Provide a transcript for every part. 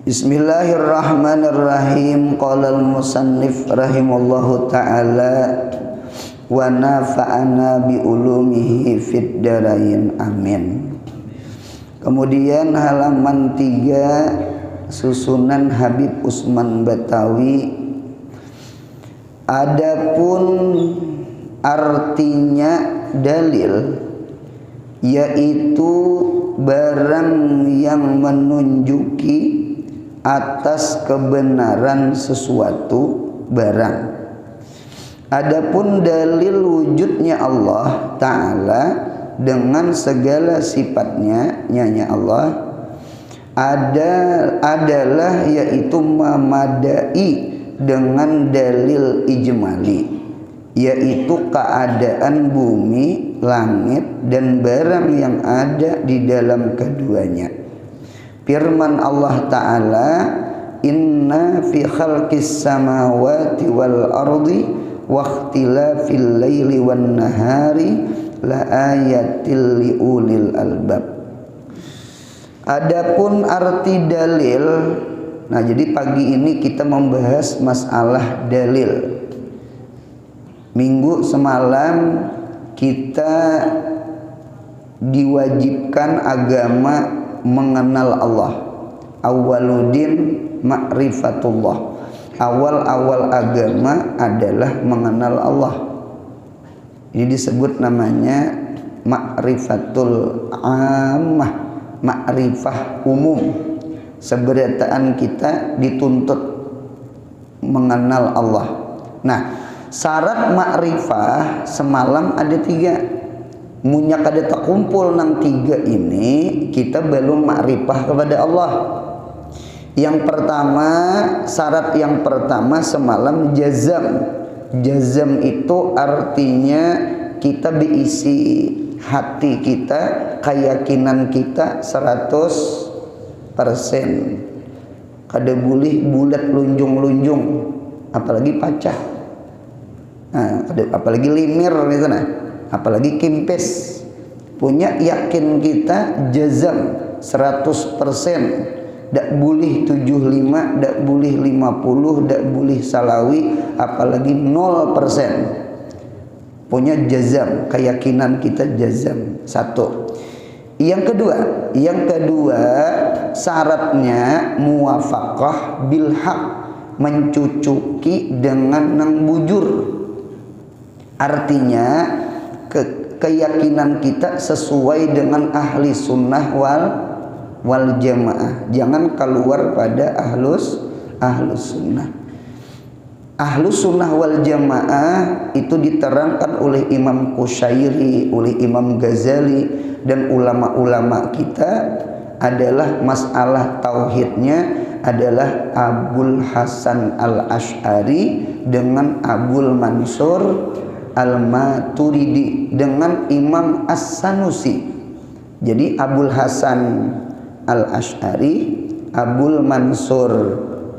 Bismillahirrahmanirrahim. Qala al-musannif rahimallahu ta'ala wa nafa'ana bi ulumihi fid darain amin. Kemudian halaman 3 susunan Habib Usman Batawi. Adapun artinya dalil yaitu barang yang menunjuki atas kebenaran sesuatu barang. Adapun dalil wujudnya Allah Ta'ala dengan segala sifatnya, nyanya Allah adalah yaitu memadai dengan dalil ijmali, yaitu keadaan bumi, langit dan barang yang ada di dalam keduanya. Firman Allah Ta'ala, inna fi khalqis samawati wal ardi wa ikhtilafil laili wan nahari la ayatil liulil albab. Adapun arti dalil, nah jadi pagi ini kita membahas masalah dalil. Minggu semalam kita diwajibkan agama mengenal Allah. Awaludin ma'rifatullah. Awal-awal agama adalah mengenal Allah. Ini disebut namanya ma'rifatul ammah, ma'rifah umum. Seberataan kita dituntut mengenal Allah. Nah, syarat ma'rifah semalam ada 3. Munyak ada terkumpul nang 3 ini, kita belum ma'rifah kepada Allah. Yang pertama, syarat yang pertama semalam jazam. Jazam itu artinya kita diisi hati kita, keyakinan kita 100%. Kada boleh bulat lunjung-lunjung, apalagi pacah. Nah, apalagi limir gitu nah. Apalagi kimpes. Punya yakin kita jazam 100%. Dak boleh 75, dak boleh 50, dak boleh salawi, apalagi 0%. Punya jazam, keyakinan kita jazam. 1. Yang kedua syaratnya muwafaqah bil haq, mencucuki dengan nang bujur. Artinya keyakinan kita sesuai dengan ahli sunnah wal jamaah. Jangan keluar pada ahlus sunnah. Ahlus sunnah wal jamaah itu diterangkan oleh Imam Qushairi, oleh Imam Ghazali dan ulama-ulama kita adalah masalah tauhidnya adalah Abul Hasan al-Ash'ari dengan Abul Mansur al-Maturidi dengan Imam As-Sanusi. Jadi Abul Hasan al-Ash'ari, Abul Mansur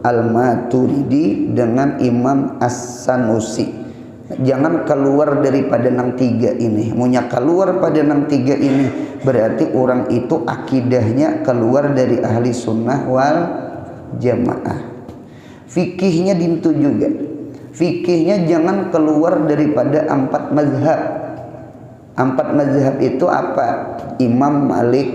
al-Maturidi dengan Imam As-Sanusi. Jangan keluar daripada nang 3 ini. Munya keluar pada nang 3 ini berarti orang itu akidahnya keluar dari ahli sunnah wal jamaah. Fikihnya dintu juga. Fikihnya jangan keluar daripada 4 mazhab. 4 mazhab itu apa? Imam Malik,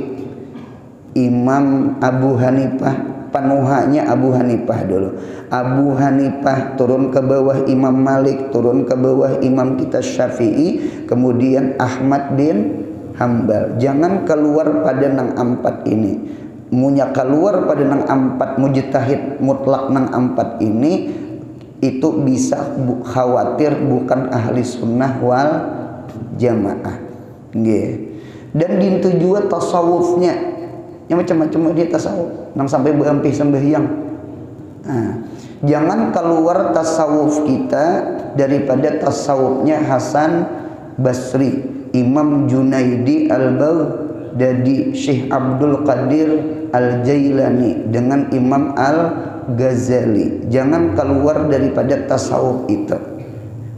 Imam Abu Hanifah, panuhanya Abu Hanifah dulu. Abu Hanifah turun ke bawah Imam Malik, turun ke bawah Imam kita Syafi'i, kemudian Ahmad bin Hambal. Jangan keluar pada nang 4 ini. Munya keluar pada nang 4 mujtahid mutlak nang 4 ini, itu bisa khawatir bukan ahli sunnah wal jamaah. Nggih. Dan dintu juga tasawufnya. Yang macam-macam dia tasawuf, nang sampai berampi sembahyang. Nah, jangan keluar tasawuf kita daripada tasawufnya Hasan Basri, Imam Junaidi Al-Baghdadi, Syekh Abdul Qadir Al-Jailani dengan Imam Al-Ghazali. Jangan keluar daripada tasawuf itu.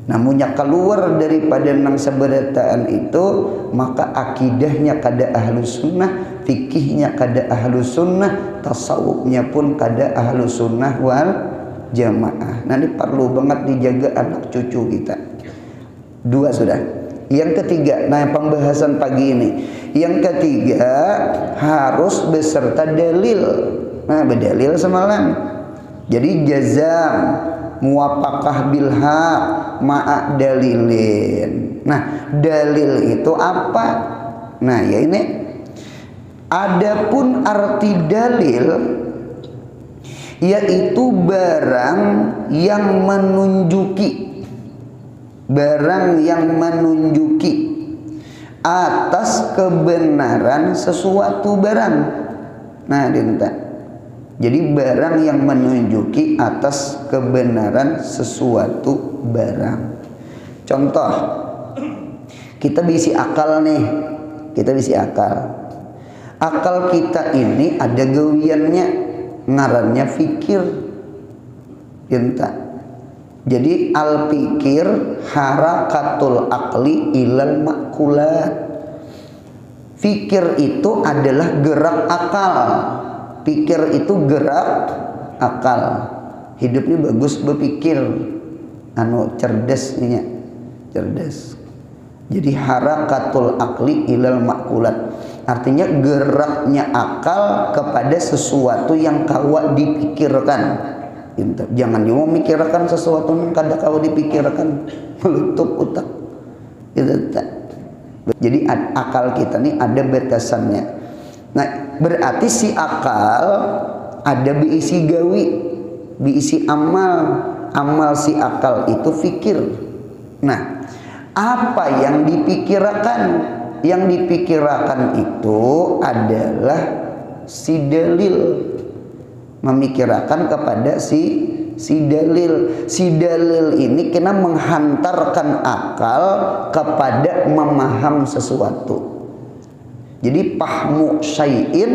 Namunnya keluar daripada nang seberataan itu, maka akidahnya kada ahlus sunnah, fikihnya kada ahlu sunnah, tasawufnya pun kada ahlu sunnah wal jamaah. Nah ini perlu banget dijaga anak cucu kita. 2 sudah. Yang ketiga, nah pembahasan pagi ini, yang ketiga harus beserta dalil. Nah berdalil semalam. Jadi jazam, muwafaqah bil haq, ma'a dalilin. Nah dalil itu apa? Nah ya ini, adapun arti dalil yaitu barang yang menunjuki atas kebenaran sesuatu barang. Nah dinta, jadi barang yang menunjuki atas kebenaran sesuatu barang. Contoh, kita bisi akal nih, akal kita ini ada gawiannya, ngarannya fikir. Dinta, jadi al-fikir harakatul akli ilal makulat. Fikir itu adalah gerak akal. Pikir itu gerak akal. Hidup ini bagus berpikir, cerdas nih, cerdas. Jadi harakatul akli ilal makulat, artinya geraknya akal kepada sesuatu yang kawa dipikirkan. Jangan cuma memikirkan sesuatu yang kada kau dipikirkan, meletup otak. Jadi akal kita ini ada batasannya. Nah berarti si akal ada biisi gawi, biisi amal si akal itu fikir. Nah apa yang dipikirkan? Yang dipikirkan itu adalah si dalil. Memikirkan kepada si dalil. Si dalil ini kena menghantarkan akal kepada memaham sesuatu. Jadi pahmu syai'in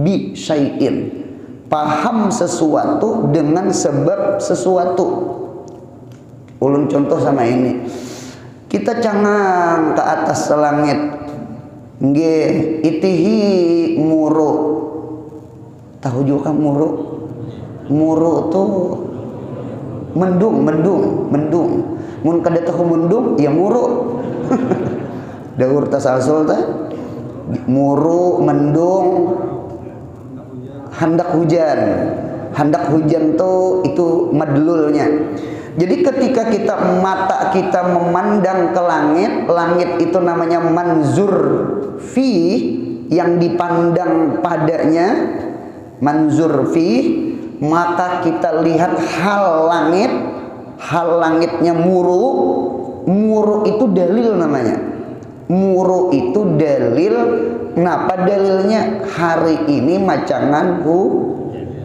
bi syai'in, paham sesuatu dengan sebab sesuatu. Ulun contoh sama ini, kita cangang ke atas langit, nggih itihi muru. Tahu juga muru? Muru tuh mendung. Mun kada tahu mendung ya muru. Daur tasalsul tah. Muru, mendung, hendak hujan. Hendak hujan tuh itu madlulnya. Jadi ketika mata kita memandang ke langit, langit itu namanya manzur fi, yang dipandang padanya. Manzur fi, maka kita lihat hal langitnya muru itu dalil namanya. Muru itu dalil. Kenapa dalilnya? Hari ini macangan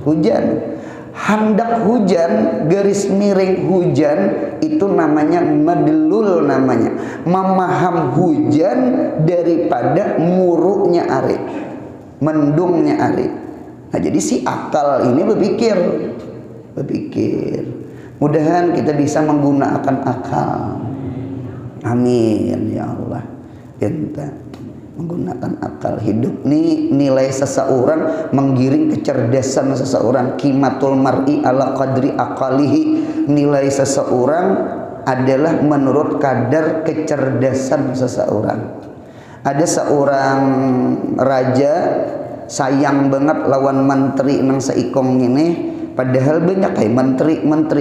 hujan. Hendak hujan, garis miring hujan, itu namanya madlul namanya. Memaham hujan daripada murunya ari, mendungnya ari. Nah, jadi si akal ini berpikir. Mudahan kita bisa menggunakan akal. Amin ya Allah. Kita menggunakan akal. Hidup ini nilai seseorang, menggiring kecerdasan seseorang. Qimatul mar'i ala qadri aqalihi. Nilai seseorang adalah menurut kadar kecerdasan seseorang. Ada seorang raja sayang banget lawan menteri nang seikong ini, padahal banyak kayak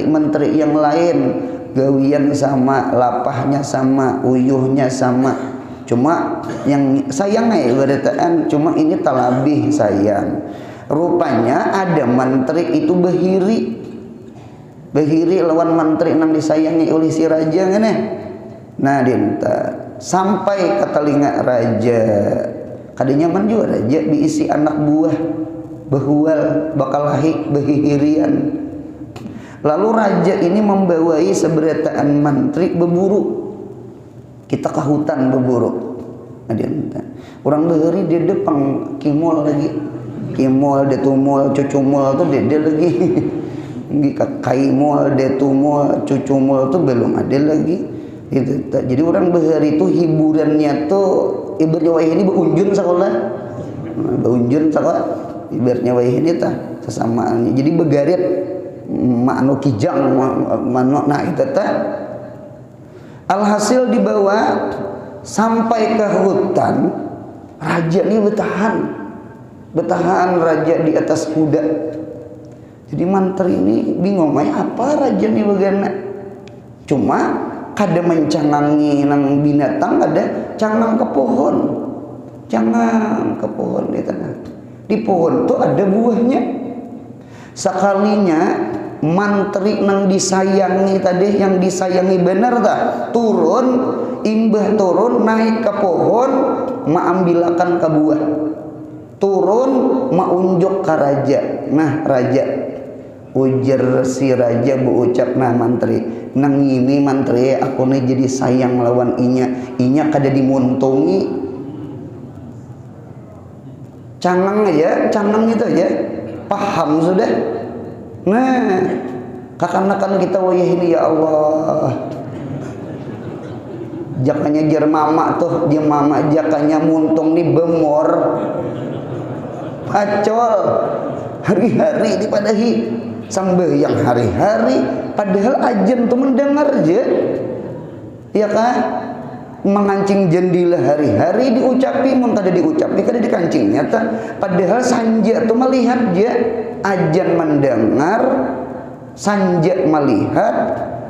menteri yang lain gawian sama, lapahnya sama, uyuhnya sama, cuma yang sayangnya beritaan cuma ini talabih sayang. Rupanya ada menteri itu behiri lawan menteri nang disayangi oleh si raja ngene. Nah dinta sampai ke telinga raja, kadang nyaman juga raja diisi anak buah behual bakalahi behihirian. Lalu raja ini membawai seberataan mantri berburu. Kita ke hutan berburu. Orang beheri dia depan kimol lagi, kimol detumol cucumol tuh dia lagi. Kaimol detumol cucumol tuh belum ada lagi. Gitu. Jadi orang beheri itu hiburannya tuh ibaratnya ini berunjun sekolah. Baunjun sakoa ibaratnya wayah ini tah sesamaannya. Jadi begarit makno kijang makno nah itu tah. Alhasil dibawa sampai ke hutan, raja ini bertahan raja di atas kuda. Jadi mantri ini bingung, apa raja ini bagana? Cuma kada mencangangi nang binatang, ada cangang ke pohon. Cangang ke pohon di tengah. Di pohon tuh ada buahnya. Sekalinya mantri nang disayangi tadi, yang disayangi benar tak? Turun, imbah turun naik ke pohon, maambilakan ke buah. Turun maunjuk ke raja. Nah raja, ujar si raja berucap, nah mantri, nang ini mantri aku nih jadi sayang lawan inya kada dimuntungi. Cangang aja, cangang itu aja, paham sudah. Nah, kakanakan kita wayah ini ya Allah. Jakanya jar mama tuh, dia mama jakanya muntung nih bemor. Pacol. Hari-hari dipadahi sambayang hari-hari, padahal ajen tuh mendengar aja. Ya kan? Mengancing jendila hari-hari diucapi, mun kada diucapi kada dikancing nyata. Padahal sanja tuh melihat dia, ajan mendengar, sanja melihat.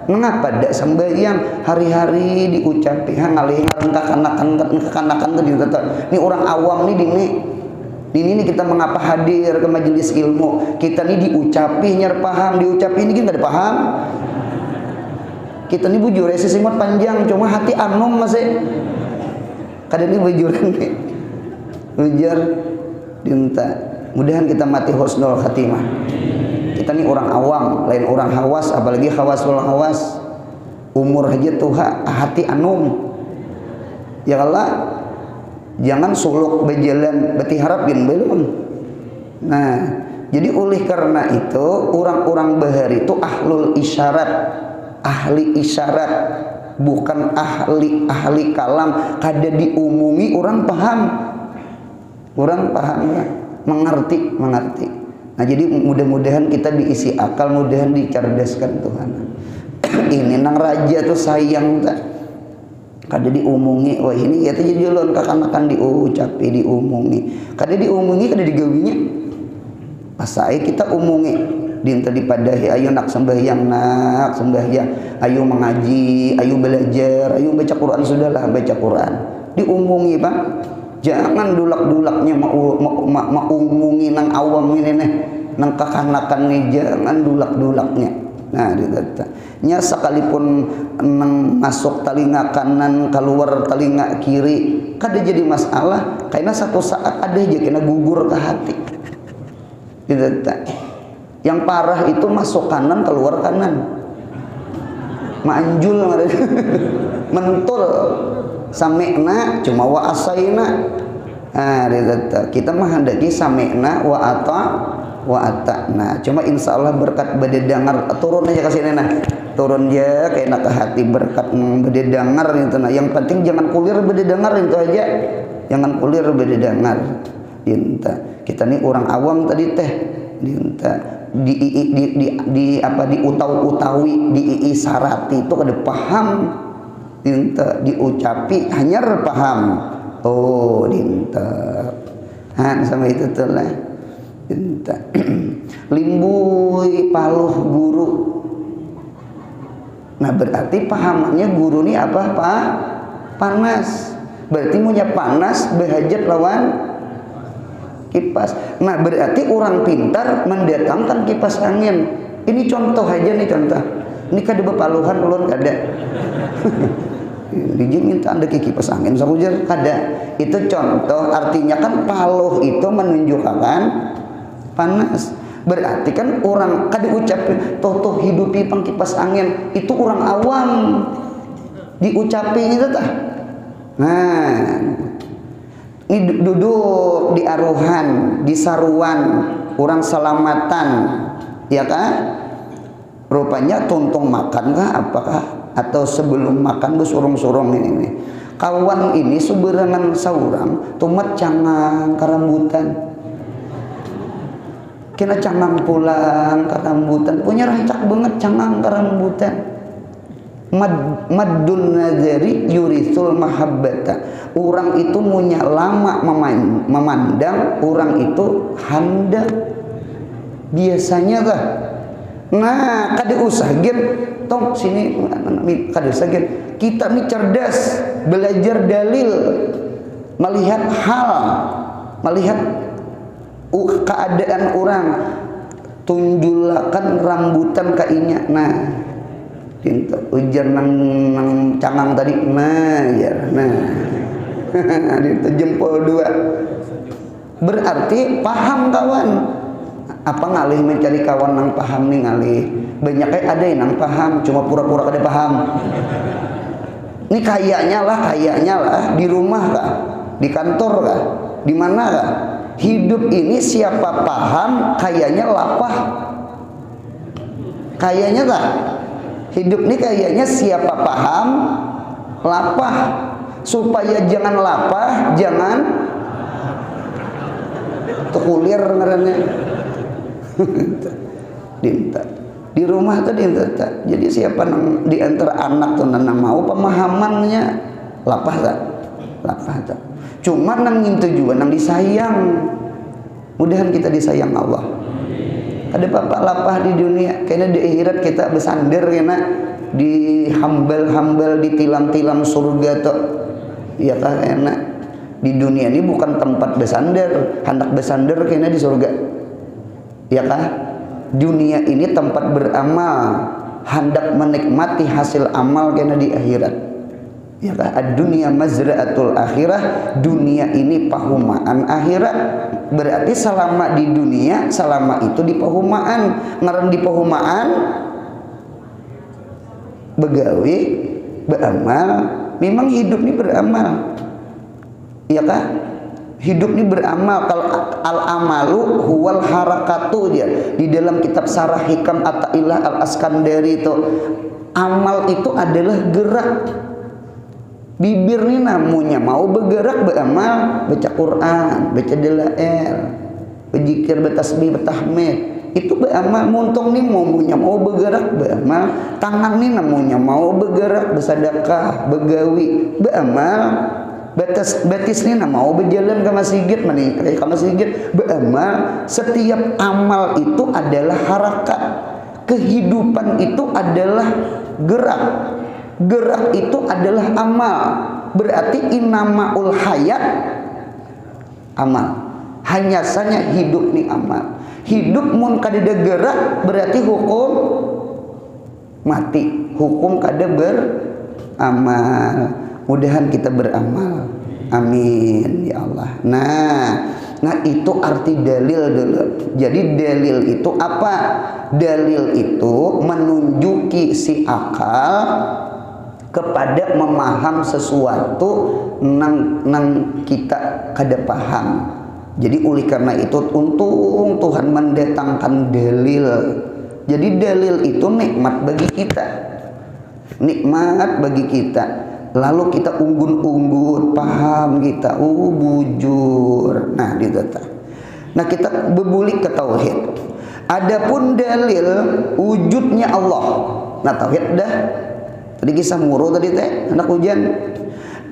Mengapa dak sembahyang hari-hari diucapi? Ngalih ngareng kekanakan tadi kata. Ini orang awam nih ini kita mengapa hadir ke majelis ilmu? Kita nih diucapi nyer paham, diucapi ini kan kada paham. Kita nih bujur sesimut panjang, cuma hati anum masih. Kada ini bujuran nih. Ujar dinta. Mudahan kita mati husnul khatimah. Kita nih orang awam, lain orang hawas, apalagi hawasul hawas. Umur aja tuh hati anum. Ya Allah, jangan suluk berjalan beti harapin belum. Nah, jadi oleh karena itu orang-orang bahari itu ahlul isyarat, ahli isyarat, bukan ahli kalam. Kada diumumi orang paham mengerti. Nah jadi mudah-mudahan kita diisi akal, mudahan dicerdaskan Tuhan. Ini nang raja tuh sayang tak kada diumungi, wah ini ya jadi ulun kakanakan diucapi diumungi, kada diumungi kada digawinya. Pasai kita umungi dinta dipadahi, ayo nak sembahyang, ayo mengaji, ayo belajar, ayo baca Quran, sudahlah baca Quran. Diumungi Pak. Jangan dulak-dulaknya maumungi nang awam ini nih, nang kakanakan nih, jangan dulak-dulaknya. Nah, dikata nya sekalipun nang masuk telinga kanan keluar telinga kiri kada jadi masalah, karena satu saat ada aja kena gugur ke hati. Dikata yang parah itu masuk kanan keluar kanan, manjul mentul samekna cuma wa asaina. Nah, kita menghendaki samekna wa ata'na. Cuma insya Allah berkat bededangar turun aja kasih nena, turun ya kayak nak ke hati berkat bededangar itu. Nah, yang penting jangan kulir bededangar itu aja, jangan kulir bededangar. Dinta kita nih orang awam tadi teh, dinta di apa diutau-utawi diisarati itu kada paham. Dinta diucapi hanya paham. Oh dinta sama itu tuh lah. Dinta limbui paluh guru. Nah berarti pahamannya guru ini apa Pak? Panas. Berarti punya panas berhajat lawan kipas. Nah berarti orang pintar mendatangkan kipas angin. Ini contoh aja nih, contoh. Ini kada bepaluhan ulun kada. Dijin minta ada kipas angin sabujar kada. Itu contoh, artinya kan paluh itu menunjukkan panas. Berarti kan orang kada ucapin toh hidupi pang kipas angin, itu orang awam diucapi itu tah. Nah, ini duduk di aruhan, di saruan, orang selamatan, ya kan? Rupanya tuntung makan kah apakah? Atau sebelum makan bu surung-surung ini. Kawan ini suberangan saurang tumat cangang karambutan. Kena cangang pulang karambutan. Punya rancak banget cangang karambutan. Maddun nazari yurisul mahabbata. Orang itu punya lama memandang, orang itu handap. Biasanya lah. Nah, kada usah gen tong sini kada usah gen. Kita nih cerdas, belajar dalil, melihat hal, melihat keadaan orang, tunjulakan rambutan kainya. Nah, pintu ujar nang cangang tadi, nah ya, nah itu jempol dua. Berarti paham kawan. Apa ngalih mencari kawan nang paham nih ngalih. Banyaknya ada yang nang paham, cuma pura-pura kada paham. Ini kayaknya lah di rumah kah, di kantor kah, di mana kah? Hidup ini siapa paham, kayaknya lapah. Kayaknya tak. Hidup ini kayaknya siapa paham, lapah. Supaya jangan lapah, jangan tekulir ngarannya. Dinta. Di rumah tuh dinta. Jadi siapa di antara anak tuh nang mau pemahamannya lapah tak? Lapah tak. Cuma nang itu juga nang disayang. Mudahan kita disayang Allah. Ada bapak lapah di dunia, kayaknya di akhirat kita besander kena di hambal-hambal di tilam-tilam surga tuh. Ya kan enak. Di dunia ini bukan tempat besander, hendak besander kayaknya di surga. Ya kan? Dunia ini tempat beramal, hendak menikmati hasil amal kayaknya di akhirat. Ya kan? Ad-dunya mazra'atul akhirah. Dunia ini pahumaan akhirat. Berarti selama di dunia, selama itu di pahumaan. Ngaran di pahumaan begawi, beramal. Memang hidup ini beramal. Ya kan? Hidup ini beramal. Kalau al-amalu huwal harakatu dia. Di dalam kitab Sarah Hikam Ata'illah Al-Askandari itu, amal itu adalah gerak. Bibir nih namunya mau bergerak beramal, baca Quran, baca dalail, berzikir, bertasbih, bertahmid, itu beramal. Muntung nih mau bergerak beramal. Tangan nih namunya mau bergerak, bersedekah, begawi, beramal. Batis nih mau berjalan ke masjid, ke masjid, beramal. Setiap amal itu adalah harakat. Kehidupan itu adalah gerak. Gerak itu adalah amal. Berarti innamaul hayat amal. Hanya saja hidup nih amal. Hidup mun kadeda gerak berarti hukum mati. Hukum kada beramal. Mudahan kita beramal. Amin ya Allah. Nah itu arti dalil dulu. Jadi dalil itu apa? Dalil itu menunjuki si akal kepada memaham sesuatu nang kita kada paham. Jadi oleh karena itu untung Tuhan mendatangkan dalil. Jadi dalil itu nikmat bagi kita. Nikmat bagi kita. Lalu kita unggun-unggun, paham kita, bujur. Nah, ditata. Nah, kita berbulik ke tauhid. Adapun dalil wujudnya Allah. Nah, tauhid dah. Tadi kisah muru tadi teh, anak hujan.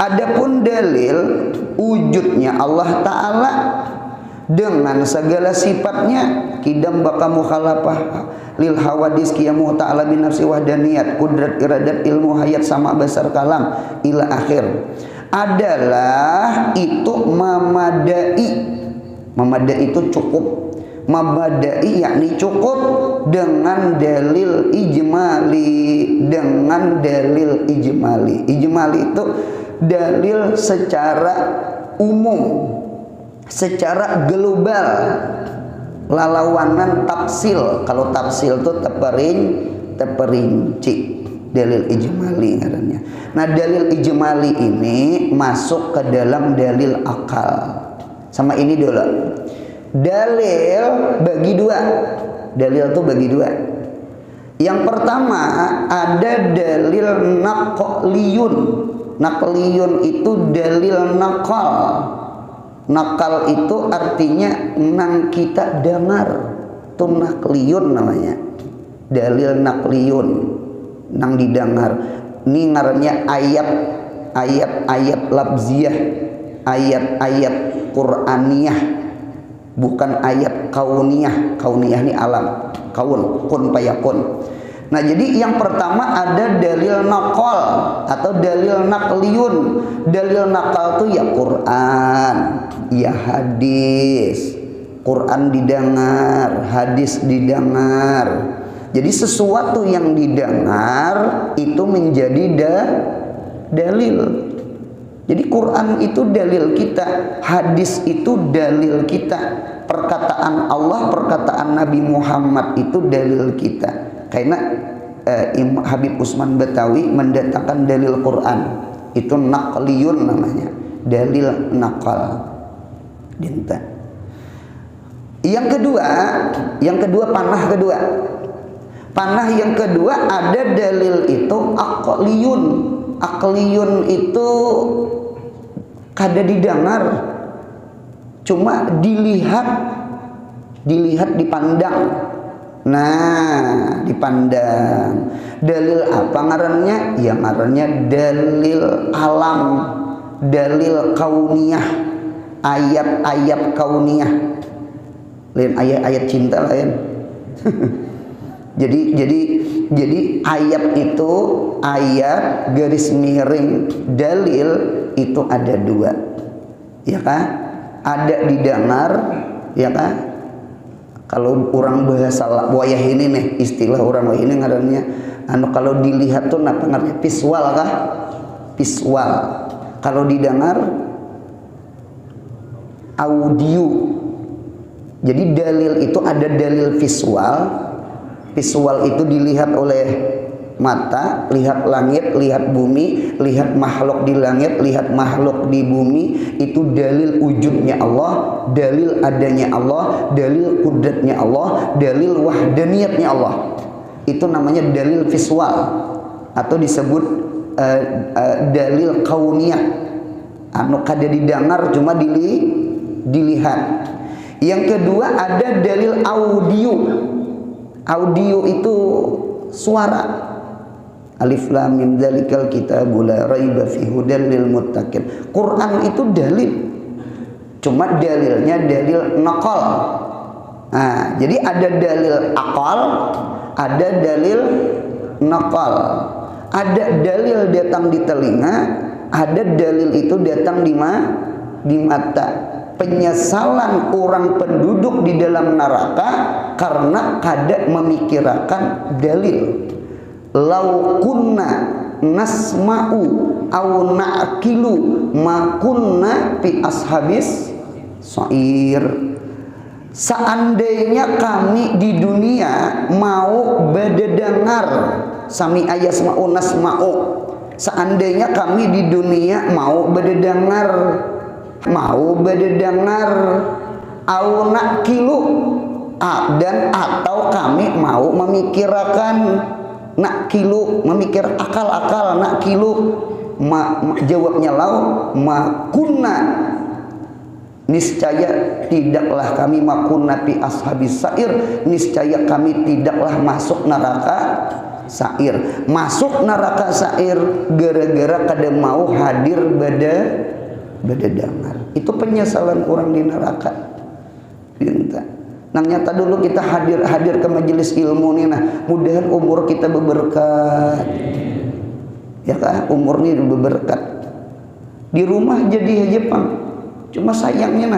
Adapun dalil wujudnya Allah Ta'ala dengan segala sifatnya, kidam baka mukhalafah lil hawadis qiyamuh ta'ala bin nafsi wahdaniyat kudrat iradat ilmu hayat sama besar kalam ila akhir, adalah itu memadai itu cukup, memadai yakni cukup dengan dalil ijmali. Dengan dalil ijmali. Ijmali itu dalil secara umum, secara global. Lalawanan tafsil. Kalau tafsil itu teperinci. Dalil ijmali ngarannya. Nah, dalil ijmali ini masuk ke dalam dalil akal. Sama ini dulu. Dalil bagi dua. Dalil itu bagi dua. Yang pertama ada dalil naqliyun. Nakliyun itu dalil nakal. Nakal itu artinya nang kita dengar. Itu nakliyun namanya. Dalil nakliyun nang didengar. Ini ngarannya ayat-ayat labziyah, ayat-ayat Qur'aniyah, bukan ayat kauniyah. Kauniyah ini alam, kaun, kun payakun. Nah, jadi yang pertama ada dalil nakal atau dalil nakliyun. Dalil nakal itu ya Quran, ya hadis. Quran didengar, hadis didengar. Jadi sesuatu yang didengar itu menjadi dalil. Jadi Quran itu dalil kita, hadis itu dalil kita, perkataan Allah, perkataan Nabi Muhammad itu dalil kita. Karena Habib Usman Batawi mendatangkan dalil Quran itu nakliyun namanya, dalil nakal. Yang kedua panah yang kedua ada dalil itu akliyun. Akliyun itu kada didengar, cuma dilihat, dipandang. Nah, dipandang. Dalil apa ngarannya? Ya ngarannya dalil alam, dalil kauniyah, ayat-ayat kauniyah. Lain ayat-ayat cinta lain. Jadi ayat itu, ayat garis miring dalil itu ada dua, ya kan? Ada didengar, ya kan? Kalau orang bahasa wayah ini nih, istilah orang wayah ini ngarannya kalau dilihat tuh apa ngaranya? Visual kah? Visual. Kalau didengar audio. Jadi dalil itu ada dalil visual. Visual itu dilihat oleh mata, lihat langit, lihat bumi, lihat makhluk di langit, lihat makhluk di bumi. Itu dalil wujudnya Allah, dalil adanya Allah, dalil kudratnya Allah, dalil wahdaniyatnya Allah. Itu namanya dalil visual atau disebut dalil kauniyah. Kada didengar, cuma dilihat. Yang kedua ada dalil audio. Audio itu suara. Alif lam mim dzalikal kitabul la raiba fihi hudal lil muttaqin. Quran itu dalil. Cuma dalilnya dalil naqal. Nah, jadi ada dalil akal, ada dalil naqal. Ada dalil datang di telinga, ada dalil itu datang di mata. Penyesalan orang penduduk di dalam neraka karena kada memikirkan dalil. Lau kunna nasma'u au na'kilu ma kunna fi ashabis sa'ir. Seandainya kami di dunia mau berdengar, sami ayasma'u nasma'u. Seandainya kami di dunia mau berdengar au na'kilu dan atau kami mau memikirkan. Nak kilu, memikir akal-akal, nak kilu. Jawabnya lau makunna, niscaya tidaklah kami makunna fi ashabis sa'ir, niscaya kami tidaklah masuk neraka sa'ir. Masuk neraka sa'ir gara-gara kada mau hadir bada dengar. Itu penyesalan orang di neraka. Nah, nyata dulu kita hadir ke majelis ilmu nih, nah mudahan umur kita berberkat, ya kan? Umur ini berberkat. Di rumah jadi Jepang, cuma sayangnya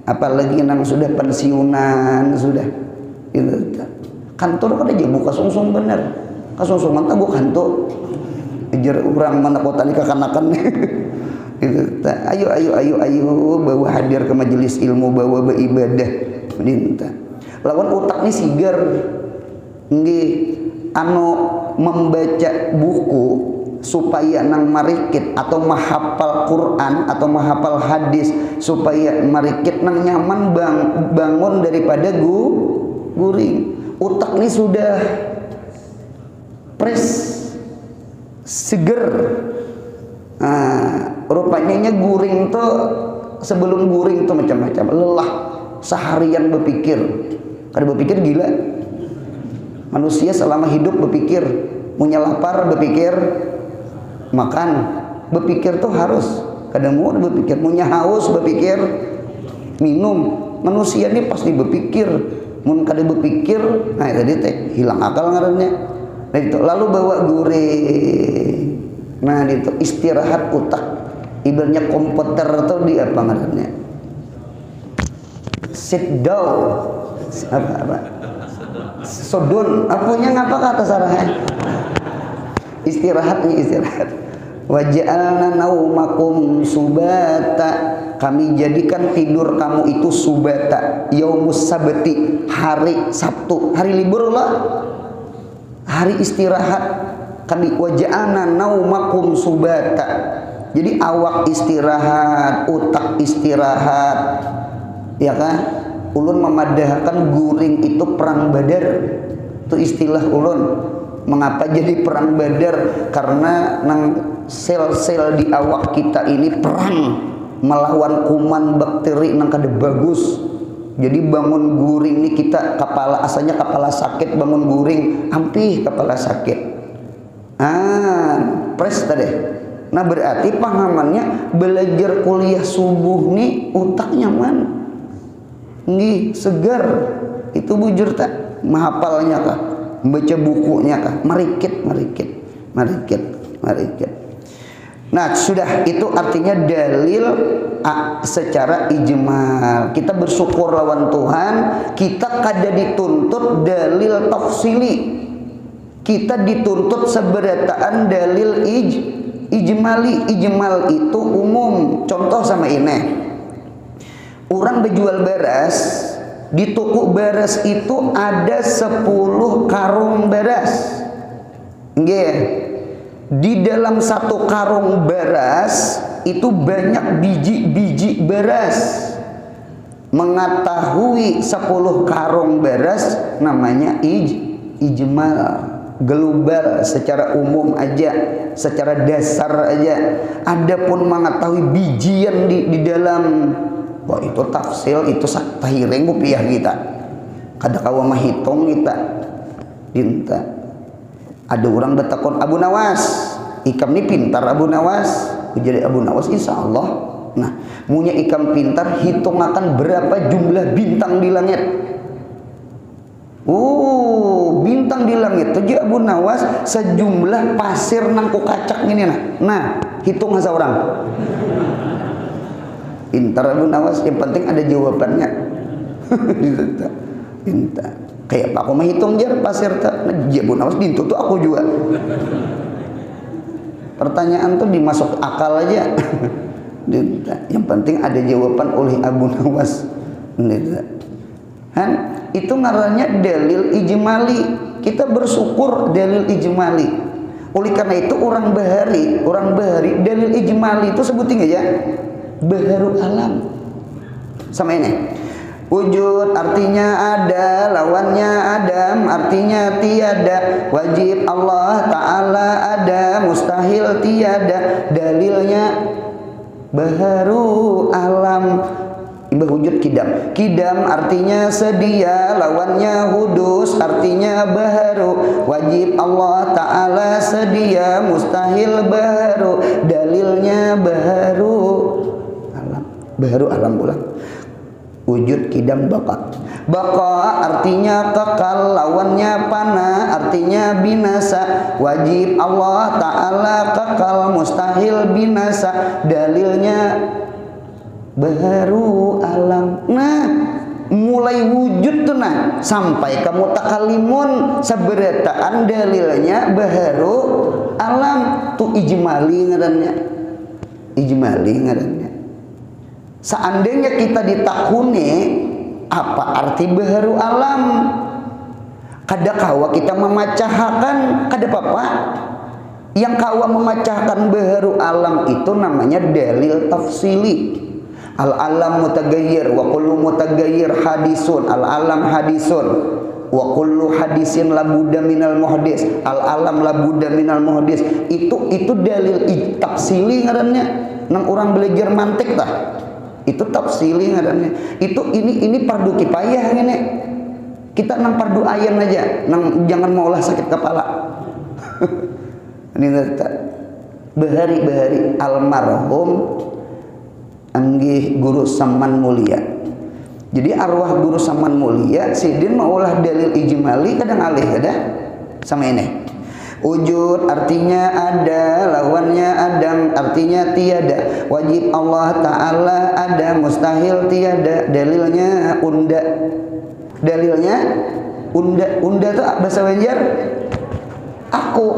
apalagi nang sudah pensiunan sudah, gitu. Kantor kan aja buka sungsung bener, kasungsung mantap gua kantor, kejar orang mana kota nikah kanakan. Gitu. Ayo bawa hadir ke majelis ilmu, bawa beribadah minta. Lawan otak nih sigar nggih membaca buku supaya nang marikit atau mahafal Quran atau mahafal hadis supaya marikit nang nyaman bangun daripada guring. Otak nih sudah fresh, seger. Rupanya guring tuh, sebelum guring tuh macam-macam, lelah seharian berpikir. Kada berpikir gila. Manusia selama hidup berpikir, punya lapar berpikir makan, berpikir tuh harus. Kadang mau berpikir, punya haus berpikir minum. Manusia ini pasti berpikir. Mun kada berpikir, nah tadi teh hilang akal ngarannya. Nah itu lalu bawa guring. Nah itu istirahat otak. Ibaratnya komputer tuh di apa ngarannya? Sit down. Apa? Sodun. Apanya ngapa kata sarahnya? Istirahat. Wa ja'alna naumakum subata. Kami jadikan tidur kamu itu subata. Yaumus sabti, hari Sabtu, hari libur lah. Hari istirahat. Kami wa ja'alna naumakum subata. Jadi awak istirahat, otak istirahat. Ya kan? Ulun memadahkan guring itu perang Badar. Itu istilah ulun. Mengapa jadi perang Badar? Karena nang sel-sel di awak kita ini perang melawan kuman bakteri nang kada bagus. Jadi bangun guring ini kita kepala, asalnya kepala sakit, bangun guring ampih kepala sakit. Pres tadi. Nah berarti pahamannya belajar kuliah subuh nih otak nyaman, nih segar. Itu bujur tak mahapalnya kah, baca bukunya kah, marikit. Nah sudah, itu artinya dalil secara ijmal. Kita bersyukur lawan Tuhan, kita kada dituntut dalil tafsili, kita dituntut seberataan dalil ijmali. Ijmal itu umum. Contoh sama ini, orang berjual beras, di toko beras itu ada 10 karung beras. Nggih. Di dalam 1 karung beras itu banyak biji-biji beras. Mengetahui 10 karung beras namanya ijmal, global, secara umum aja, secara dasar aja. Adapun mengetahui bijian di dalam, wah itu tafsil, itu tahiring rupiah kita. Kada kawa mahitung kita. Dinta. Ada orang bertakon, Abu Nawas, ikam ini pintar Abu Nawas. Jadi Abu Nawas insya Allah. Nah, punya ikam pintar, hitung akan berapa jumlah bintang di langit. Bintang di langit itu Abu Nawas sejumlah pasir nangku kacak ini. Nah, hitung hasa orang. Pintar Abu Nawas, yang penting ada jawabannya. Pintar. Kayak aku menghitung jar pasir tak, Abu Nawas dintu tuh aku juga. Pertanyaan tuh dimasuk akal aja. Yang penting ada jawaban oleh Abu Nawas. Itu ngarannya dalil ijmali. Kita bersyukur dalil ijmali. Oleh karena itu orang bahari dalil ijmali itu sebutin aja baharu alam. Sama ini. Wujud artinya ada, lawannya adam artinya tiada. Wajib Allah Ta'ala ada, mustahil tiada. Dalilnya baharu alam. Imbah wujud kidam. Kidam artinya sedia, lawannya hudus artinya baharu. Wajib Allah Ta'ala sedia, mustahil baharu. Dalilnya baharu alam. Baharu alam ulang. Wujud kidam baqa. Baqa artinya kekal, lawannya pana artinya binasa. Wajib Allah Ta'ala kekal, mustahil binasa. Dalilnya baharu alam. Nah, mulai wujud tuh nah sampai kamu takalimun saberataan dalilnya baharu alam tuh ijmali ngarannya. Seandainya kita ditakuni apa arti baharu alam, kada kawa kita memecahkan, kada apa-apa. Yang kawa memecahkan baharu alam itu namanya dalil tafsili. Al alam mutagayyir wa kullu mutagayyir hadisun. Al alam hadisun. wa kullu hadisin labudda minal muhdis, al alam labudda minal muhdis. Itu dalil tafsili ngarannya nang orang belajar mantik tah. Itu tafsili ngarannya. Ini fardu kifayah ngene. Kita nang fardu ayan aja, nang jangan maulah sakit kepala. Ini bahari almarhum anggih guru Saman Mulia. Jadi arwah guru Saman Mulia sidin maulah dalil ijmali kadang alih ada sama ini. Wujud artinya ada, lawannya adam artinya tiada. Wajib Allah Ta'ala ada, mustahil tiada. Dalilnya unda. Dalilnya unda. Unda itu bahasa Banjar aku.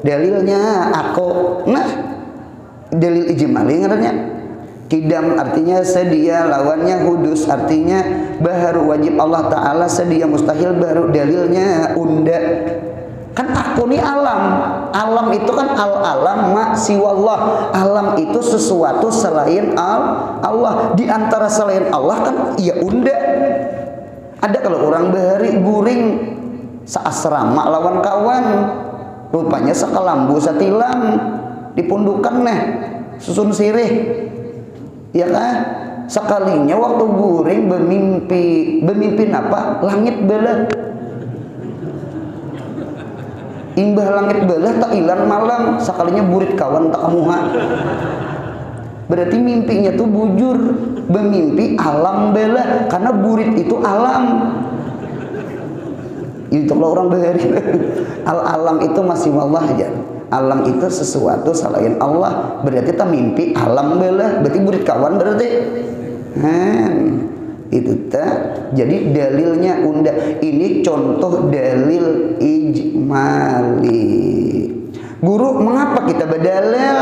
Dalilnya aku. Nah, dalil ijmali ngarannya. Kidam artinya sedia, lawannya hudus artinya baru. Wajib Allah Ta'ala sedia, mustahil baru. Dalilnya unda. Kan aku nih alam itu kan al-alam ma siwallah. Alam itu sesuatu selain Allah. Di antara selain Allah kan ya unda. Ada kalau orang bahari guring saasrama lawan kawan, rupanya sakalambu satilam dipundukan neh susun sirih. Ya kan? Sekalinya waktu guring bermimpi apa? Langit belah. Imbah langit belah tak ilan malam, sekalinya burit kawan tak kamuha. Berarti mimpinya tuh bujur, bermimpi alam belah, karena burit itu alam. Itu kalau orang bahari al-alam itu masih wallah aja. Alam itu sesuatu selain Allah, berarti tak mimpi alam belah, berarti burit kawan berarti. Itu tak. Jadi dalilnya unda. Ini contoh dalil ijmali. Guru, mengapa kita berdalil?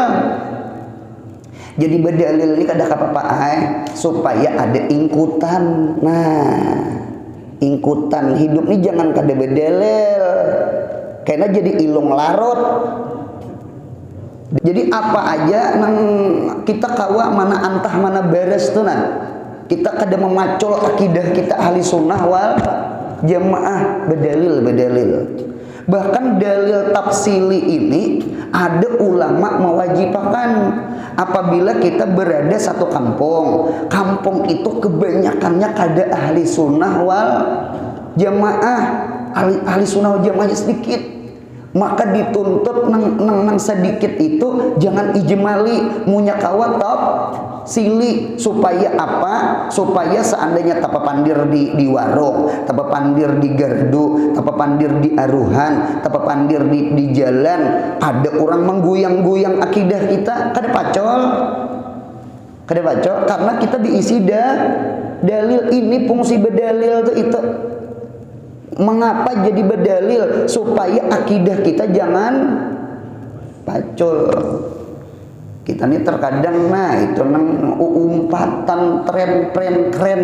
Jadi berdalil ini kada apa-apa supaya ada ingkutan. Nah, ingkutan hidup ini jangan kada berdalil. Karena jadi ilung larut. Jadi apa aja nang kita kawa mana antah mana beres tuh nah. Kita kada memacul akidah kita ahli sunnah wal jamaah berdalil. Bahkan dalil tafsili ini ada ulama mewajibkan apabila kita berada satu kampung itu kebanyakannya kada ahli sunnah wal jamaah, ahli sunnah wal jamaahnya sedikit. Maka dituntut nang sedikit itu jangan ijmali, munya kawat top sili. Supaya apa? Supaya seandainya tapa pandir di warung, tapa pandir di gardu, tapa pandir di aruhan, tapa pandir di jalan, ada orang mengguyang-guyang akidah kita, kada pacol karena kita diisi dalil. Ini fungsi berdalil tuh itu. Mengapa jadi berdalil? Supaya akidah kita jangan pacul. Kita ini terkadang itu nang umpatan tren keren.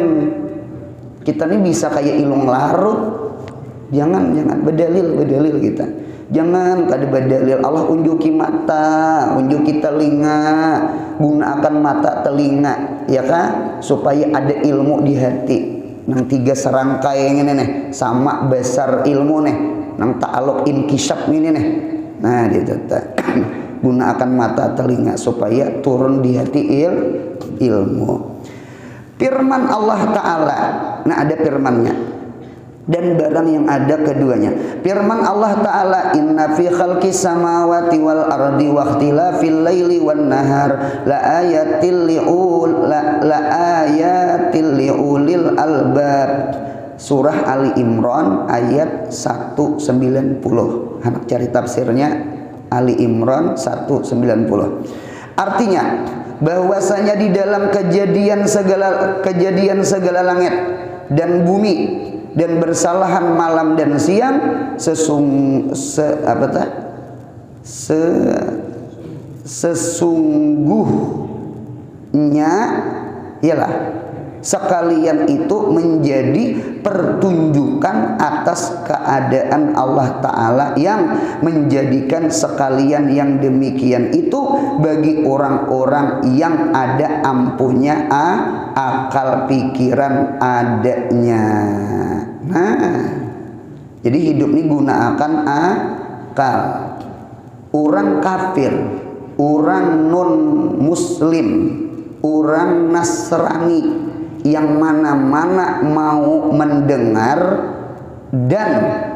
Kita ini bisa kayak ilung larut. Jangan berdalil kita. Jangan kada berdalil. Allah unjuki mata, unjuki telinga, gunakan mata telinga, ya kan? Supaya ada ilmu di hati. Nang 3 serangkai ini nih sama besar ilmu nih nang ta'aluk inkisab ini nih. Nah dia gunakan mata telinga supaya turun di hati ilmu. Firman Allah Ta'ala, nah ada firmannya dan barang yang ada keduanya. Firman Allah Ta'ala, inna fi khalqis samawati wal ardi wa ikhtilafil laili wan nahar la ayatil liulil albab. Surah Ali Imran ayat 190. Anak cari tafsirnya Ali Imran 190. Artinya bahwasanya di dalam kejadian segala langit dan bumi dan bersalahan malam dan siang sesungguhnya ialah sekalian itu menjadi pertunjukan atas keadaan Allah Ta'ala yang menjadikan sekalian yang demikian itu bagi orang-orang yang ada ampuhnya akal pikiran adanya. Nah Jadi hidup ini gunakan akal. Orang kafir, orang non muslim, orang Nasrani yang mana-mana mau mendengar dan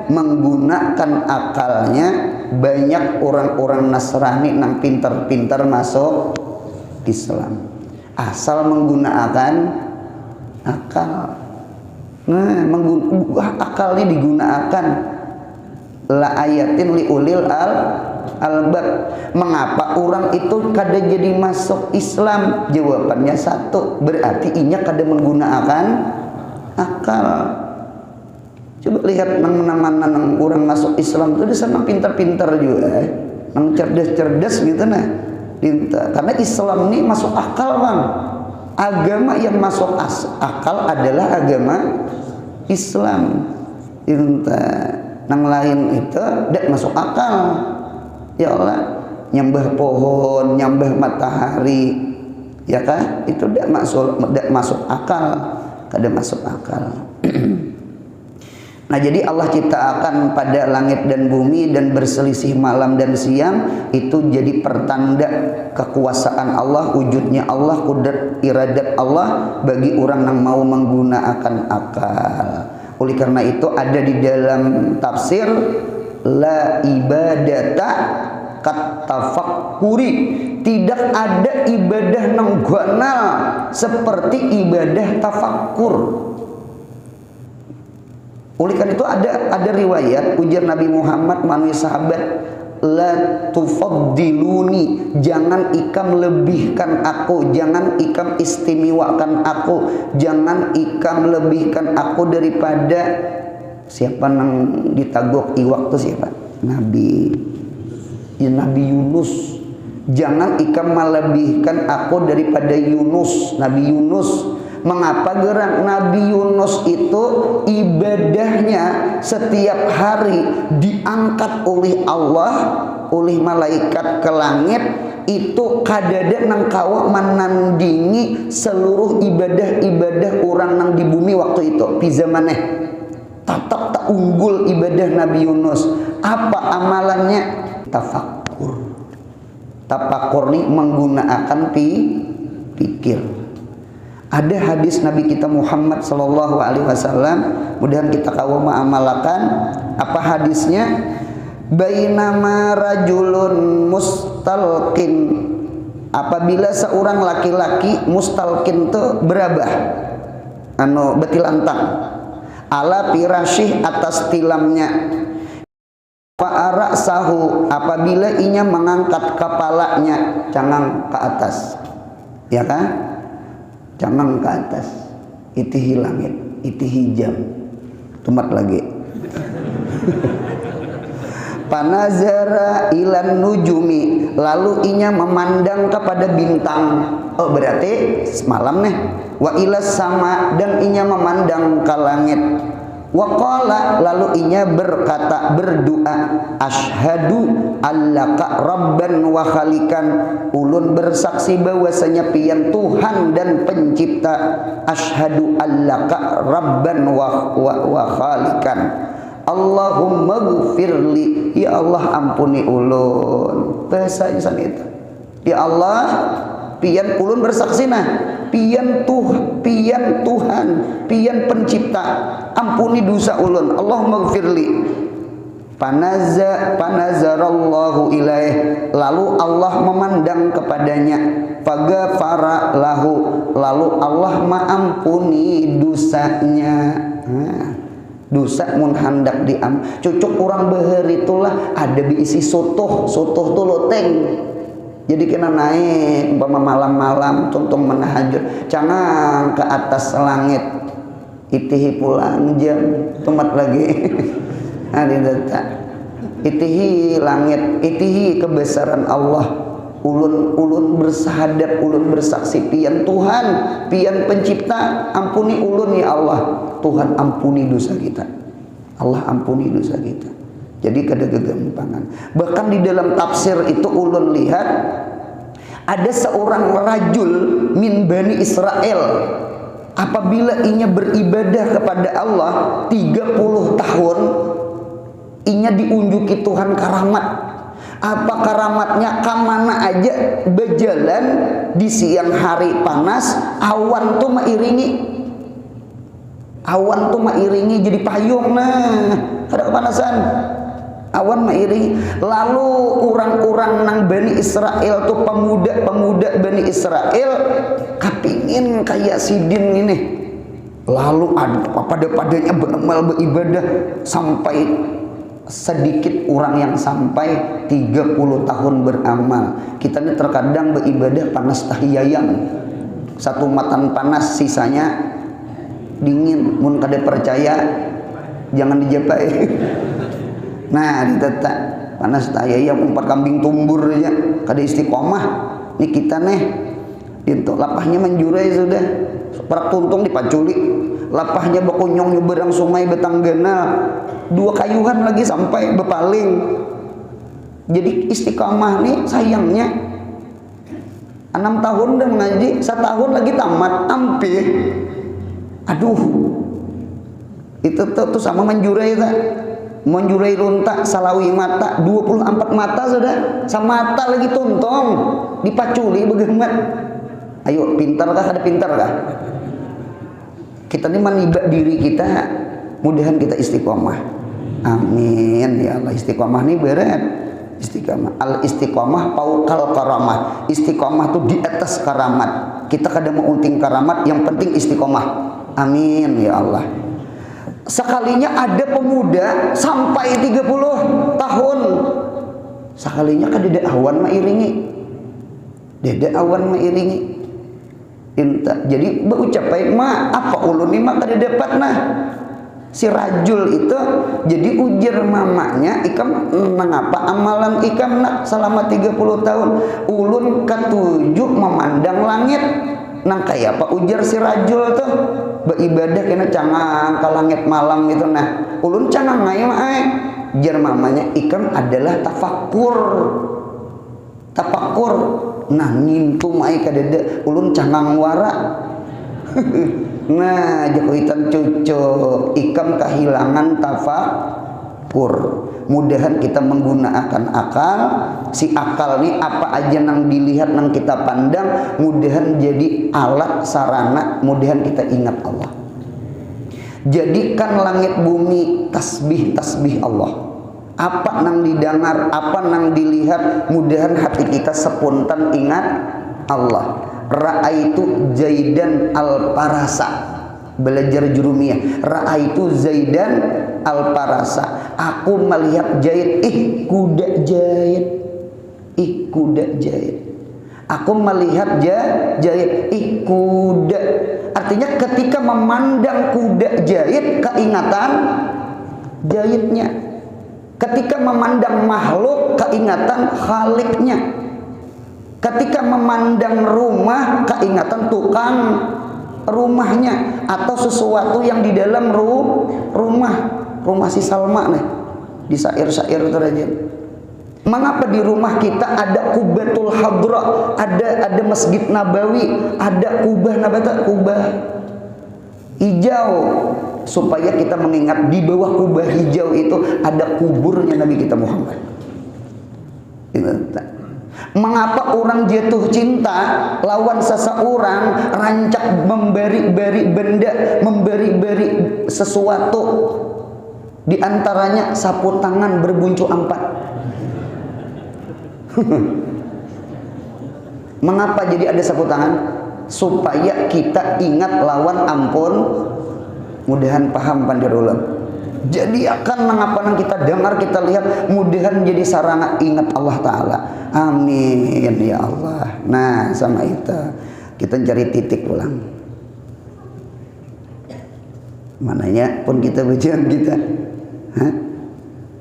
menggunakan akalnya, banyak orang-orang Nasrani yang pintar-pintar masuk Islam asal menggunakan akal. Nah, akal ini digunakan. La ayatin li ulil albab. Mengapa orang itu kada jadi masuk Islam? Jawabannya satu, berarti inya kada menggunakan akal. Coba lihat mana-mana nang orang masuk Islam itu dia sama pintar-pintar juga, nang cerdas-cerdas gitu nah. Karena Islam ini masuk akal, Bang. Agama yang masuk akal adalah agama Islam. Nang lain itu tidak masuk akal. Ya Allah, nyembah pohon, nyembah matahari, ya kan? Itu tidak masuk akal, kada masuk akal. Nah, jadi Allah ciptakan pada langit dan bumi dan berselisih malam dan siang, itu jadi pertanda kekuasaan Allah, wujudnya Allah, kudrat iradat Allah bagi orang yang mau menggunakan akal. Oleh karena itu ada di dalam tafsir, la ibadata kat tafakkuri, tidak ada ibadah nang ganal seperti ibadah tafakkur. Oleh karena itu ada riwayat ujar Nabi Muhammad melalui sahabat, la tufaddiluni, jangan ikam lebihkan aku, jangan ikam istimewakan aku, jangan ikam lebihkan aku daripada siapa nang ditagok iwak itu siapa? Nabi Yunus. Jangan ikam melebihkan aku daripada Yunus, Nabi Yunus. Mengapa gerak Nabi Yunus itu ibadahnya setiap hari diangkat oleh Allah, oleh malaikat ke langit, itu kadada nang kawa menandingi seluruh ibadah-ibadah orang nang di bumi waktu itu pi zamaneh. Tetap tak unggul ibadah Nabi Yunus. Apa amalannya? Tafakkur. Tafakkur ini menggunakan pikir. Ada hadis Nabi kita Muhammad sallallahu alaihi wasallam, mudah kita kaum mengamalkan. Apa hadisnya? Bainama rajulun mustalqin, apabila seorang laki-laki mustalqin itu berabah, betilantang, ala firashih atas tilamnya, fa'ara sahu, apabila inya mengangkat kepalanya cangang ke atas, ya kan? Cangang ke atas, itihi langit, itihi jam, tumat lagi. Panazara ilan nujumi, lalu inya memandang kepada bintang. Oh, berarti semalam nih. Wa ilas sama, dan inya memandang ke langit. Wa qala, lalu inya berkata, berdoa, asyhadu allaka rabban wa khalikan, ulun bersaksi bahwasanya pian Tuhan dan pencipta. Asyhadu allaka rabban wa khalikan, Allahumma gfirli, ya Allah ampuni ulun. Bahasa insan itu, ya Allah, pian ulun bersaksi nah, pian Tuhan, pian pencipta, ampuni dosa ulun, Allahumma gfirli. Panazarallahu ilaih, lalu Allah memandang kepadanya, faghafara lahu, lalu Allah mengampuni dosanya. Dosa mun hendak cucuk orang beher itulah ada diisi sotoh tuh loteng. Jadi kena naik umpama malam-malam tuntung menahajud, cangang ke atas langit, itihi pulang jam, tumat lagi. Hari data itihi langit, itihi kebesaran Allah. Ulun bersahadat, ulun bersaksi pian Tuhan, pian pencipta, ampuni ulun ya Allah. Tuhan ampuni dosa kita, Allah ampuni dosa kita. Jadi kada kegampangan. Bahkan di dalam tafsir itu ulun lihat ada seorang rajul min Bani Israel, apabila inya beribadah kepada Allah 30 tahun, inya diunjuki Tuhan karamat. Apa karamatnya? Kamana aja berjalan di siang hari panas, awan tuh mairingi. Awan tuh mairingi jadi payung, nah ada kepanasan. Awan mairingi. Lalu orang-orang nang Bani Israel tuh pemuda-pemuda Bani Israel kapingin kayak sidin ini. Lalu ada pada-padanya beramal beribadah sampai sedikit orang yang sampai 30 tahun beramal. Kita ini terkadang beribadah panas tahiyayang. Satu matan panas, sisanya dingin. Mun kada percaya jangan dijapai. Nah, ditetak panas tahiyayang umpat kambing tumbur aja kada istiqomah. Ini kita nih itu lapahnya menjurai sudah. Perak tuntung dipaculi. Lapahnya bakunyong nyeberang sungai betanggana. 2 kayuhan lagi sampai bepaling. Jadi istiqamah nih sayangnya 6 tahun udah mengaji, 1 tahun lagi tamat ampe. Aduh, itu tuh sama menjurai tak, menjurai runtak salawi mata 24 mata sudah, sama mata lagi tuntong dipaculi bagaimana? Ayo pintar kah? Ada pintar kah? Kita ini menibak diri kita, mudahan kita istiqomah. Amin ya Allah. Istiqomah ini berat. Istiqomah, al istiqomah paukal karamah. Istiqomah tuh di atas karamat. Kita kadang mau unting karamat, yang penting istiqomah. Amin ya Allah. Sekalinya ada pemuda sampai 30 tahun. Sekalinya kan dede awan mairingi. Dede awan mairingi. Inta. Jadi berucap baik ma apa ulun ini mah kada dapat nah. Si rajul itu jadi ujar mamanya, ikam mengapa amalan ikam nak selama 30 tahun ulun ketujuh memandang langit. Nang kayak apa ujar si rajul tuh beribadah kena cangang ke langit malam gitu. Nah ulun cangang ngai mah ujar mamanya, ikam adalah tafakur. Nah ngimtu mai kadede ulun cangang wara. Nah jakoitan cucu ikam kehilangan tafakur. Mudahan kita menggunakan akal. Si akal nih apa aja nang dilihat nang kita pandang, mudahan jadi alat sarana, mudahan kita ingat Allah. Jadikan langit bumi tasbih Allah. Apa nang didengar, apa nang dilihat, mudahan hati kita sepuntan ingat Allah. Ra'aitu Zaidan al-Parasa, belajar jurumiyah. Ra'aitu Zaidan al-Parasa, aku melihat Zaid. Kuda Zaid. Kuda Zaid. Aku melihat Zaid. Kuda. Artinya ketika memandang kuda Zaid, keingatan Zaidnya. Ketika memandang makhluk, keingatan Khaliknya. Ketika memandang rumah, keingatan tukang rumahnya. Atau sesuatu yang di dalam rumah si Salma nih, di syair-syair terjadi. Mengapa di rumah kita ada Kubatul Hadra, ada Masjid Nabawi, ada kubah hijau, supaya kita mengingat di bawah kubah hijau itu ada kuburnya Nabi kita Muhammad. Mengapa orang jatuh cinta lawan seseorang rancak memberi-beri benda, memberi-beri sesuatu, di antaranya sapu tangan berbuncu 4. Mengapa jadi ada sapu tangan? Supaya kita ingat lawan ampun. Mudahan paham pandirulam. Jadi akan mengapa nang kita dengar, kita lihat, mudahan jadi sarana ingat Allah Ta'ala. Amin ya Allah. Nah sama itu kita cari titik pulang. Mananya pun kita berjalan kita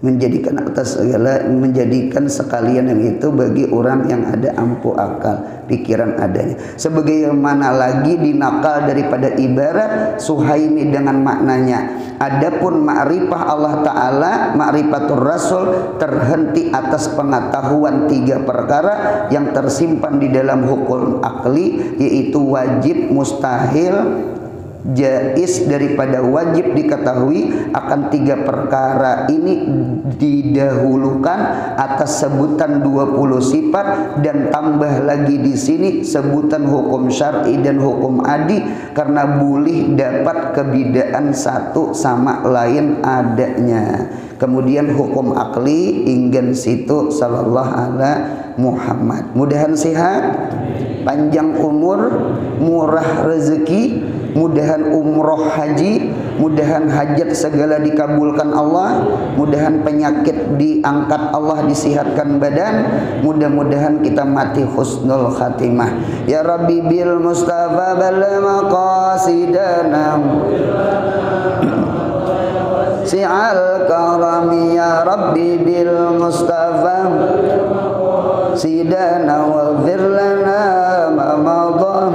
menjadikan atas segala, menjadikan sekalian yang itu bagi orang yang ada ampuh akal, pikiran adanya. Sebagaimana lagi dinakal daripada ibarat Suhaimi dengan maknanya. Adapun ma'rifah Allah Ta'ala, ma'rifatur Rasul, terhenti atas pengetahuan 3 perkara yang tersimpan di dalam hukum akli, yaitu wajib, mustahil, jais daripada wajib diketahui akan 3 perkara ini didahulukan atas sebutan 20 sifat dan tambah lagi di sini sebutan hukum syar'i dan hukum adi karena boleh dapat kebedaan satu sama lain adanya. Kemudian hukum akli ingin situ sallallahu alaihi Muhammad. Mudahan sehat, panjang umur, murah rezeki, mudahan umroh haji, mudahan hajat segala dikabulkan Allah, mudahan penyakit diangkat Allah, disihatkan badan, mudah-mudahan kita mati husnul khatimah. Ya Rabbi bil Mustafa bal maqasidana si'al karami ya Rabbi bil Mustafa sidana waghfir lana ma madha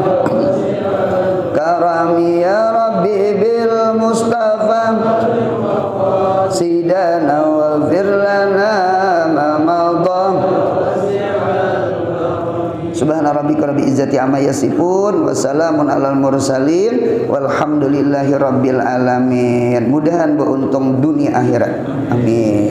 karami ya Rabbi bil Mustafa sidana waghfir lana ma madha subhana rabbika rabbil izzati amma yasifun wa salamun alal mursalin walhamdulillahi rabbil alamin. Mudahan beruntung dunia akhirat, amin.